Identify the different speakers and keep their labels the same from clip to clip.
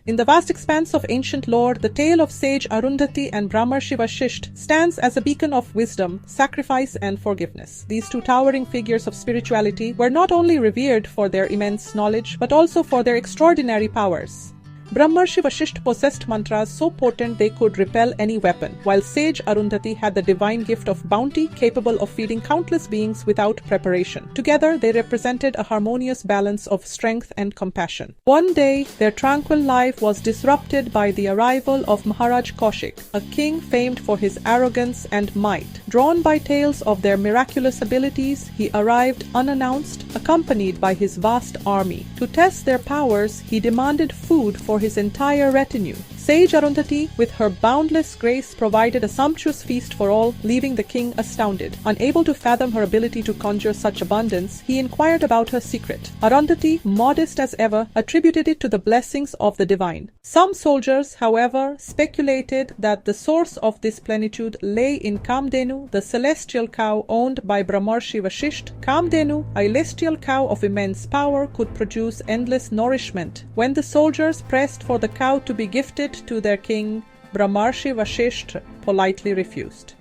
Speaker 1: In the vast expanse of ancient lore, the tale of sage Arundhati and Brahmarshi Vashishth stands as a beacon of wisdom, sacrifice, and forgiveness. These two towering figures of spirituality were not only revered for their immense knowledge, but also for their extraordinary powers. Brahmarshi Vashishth possessed mantras so potent they could repel any weapon, while sage Arundhati had the divine gift of bounty capable of feeding countless beings without preparation. Together, they represented a harmonious balance of strength and compassion. One day, their tranquil life was disrupted by the arrival of Maharaj Kaushik, a king famed for his arrogance and might. Drawn by tales of their miraculous abilities, he arrived unannounced, accompanied by his vast army. To test their powers, he demanded food for his entire retinue. Sage Arundhati, with her boundless grace, provided a sumptuous feast for all, leaving the king astounded. Unable to fathom her ability to conjure such abundance, he inquired about her secret. Arundhati, modest as ever, attributed it to the blessings of the divine. Some soldiers, however, speculated that the source of this plenitude lay in Kamdhenu, the celestial cow owned by Brahmarshi Vashishth. Kamdhenu, a celestial cow of immense power, could produce endless nourishment. When the soldiers pressed for the cow to be gifted to their king, Brahmarshi Vashishth politely refused.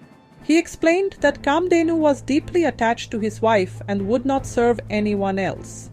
Speaker 1: He explained that Kamdhenu was deeply attached to his wife and would not serve anyone else.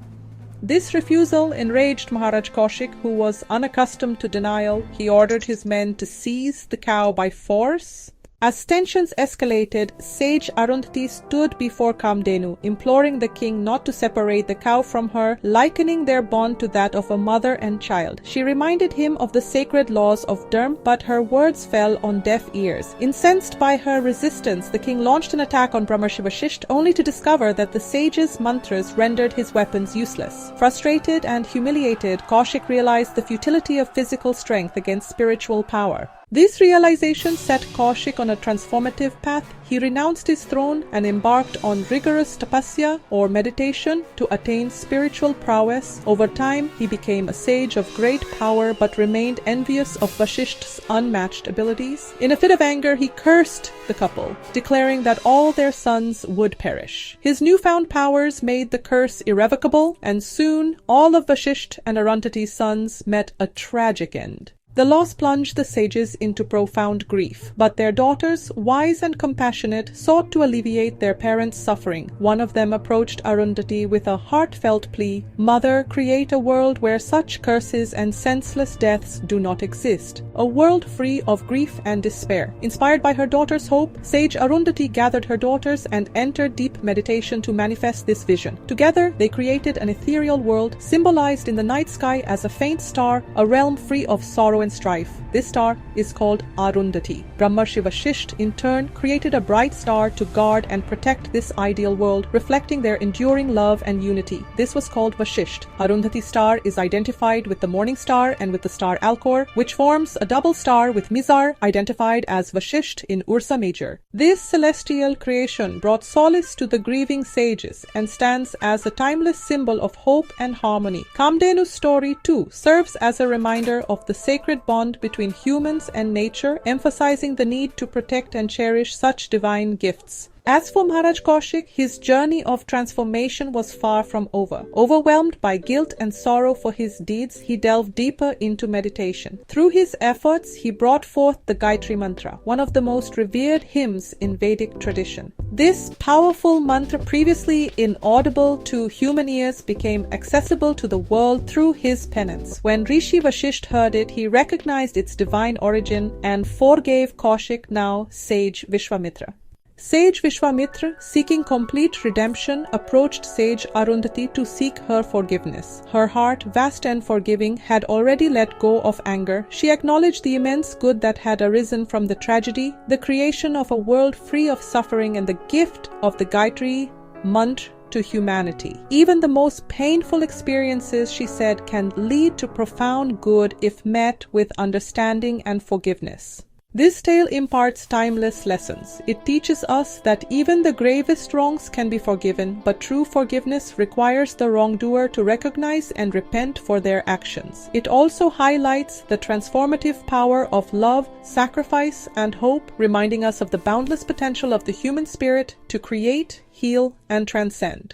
Speaker 1: This refusal enraged Maharaj Kaushik, who was unaccustomed to denial. He ordered his men to seize the cow by force. As tensions escalated, sage Arundhati stood before Kamdhenu, imploring the king not to separate the cow from her, likening their bond to that of a mother and child. She reminded him of the sacred laws of Dharma, but her words fell on deaf ears. Incensed by her resistance, the king launched an attack on Brahmarshi Vashishth, only to discover that the sage's mantras rendered his weapons useless. Frustrated and humiliated, Kaushik realized the futility of physical strength against spiritual power. This realization set Kaushik on a transformative path. He renounced his throne and embarked on rigorous tapasya or meditation to attain spiritual prowess. Over time, he became a sage of great power but remained envious of Vashishtha's unmatched abilities. In a fit of anger, he cursed the couple, declaring that all their sons would perish. His newfound powers made the curse irrevocable, and soon all of Vashishth and Arundhati's sons met a tragic end. The loss plunged the sages into profound grief, but their daughters, wise and compassionate, sought to alleviate their parents' suffering. One of them approached Arundhati with a heartfelt plea, "Mother, create a world where such curses and senseless deaths do not exist, a world free of grief and despair." Inspired by her daughter's hope, sage Arundhati gathered her daughters and entered deep meditation to manifest this vision. Together, they created an ethereal world, symbolized in the night sky as a faint star, a realm free of sorrow and strife. This star is called Arundhati. Brahmarshi Vashishth, in turn, created a bright star to guard and protect this ideal world, reflecting their enduring love and unity. This was called Vashishth. Arundhati's star is identified with the morning star and with the star Alcor, which forms a double star with Mizar, identified as Vashishth in Ursa Major. This celestial creation brought solace to the grieving sages and stands as a timeless symbol of hope and harmony. Kamdhenu's story, too, serves as a reminder of the sacred bond between humans and nature, emphasizing the need to protect and cherish such divine gifts. As for Maharaj Kaushik, his journey of transformation was far from over. Overwhelmed by guilt and sorrow for his deeds, he delved deeper into meditation. Through his efforts, he brought forth the Gayatri Mantra, one of the most revered hymns in Vedic tradition. This powerful mantra, previously inaudible to human ears, became accessible to the world through his penance. When Rishi Vashishth heard it, he recognized its divine origin and forgave Kaushik, now sage Vishwamitra. Sage Vishwamitra, seeking complete redemption, approached sage Arundhati to seek her forgiveness. Her heart, vast and forgiving, had already let go of anger. She acknowledged the immense good that had arisen from the tragedy, the creation of a world free of suffering, and the gift of the Gayatri Mantra to humanity. Even the most painful experiences, she said, can lead to profound good if met with understanding and forgiveness. This tale imparts timeless lessons. It teaches us that even the gravest wrongs can be forgiven, but true forgiveness requires the wrongdoer to recognize and repent for their actions. It also highlights the transformative power of love, sacrifice, and hope, reminding us of the boundless potential of the human spirit to create, heal, and transcend.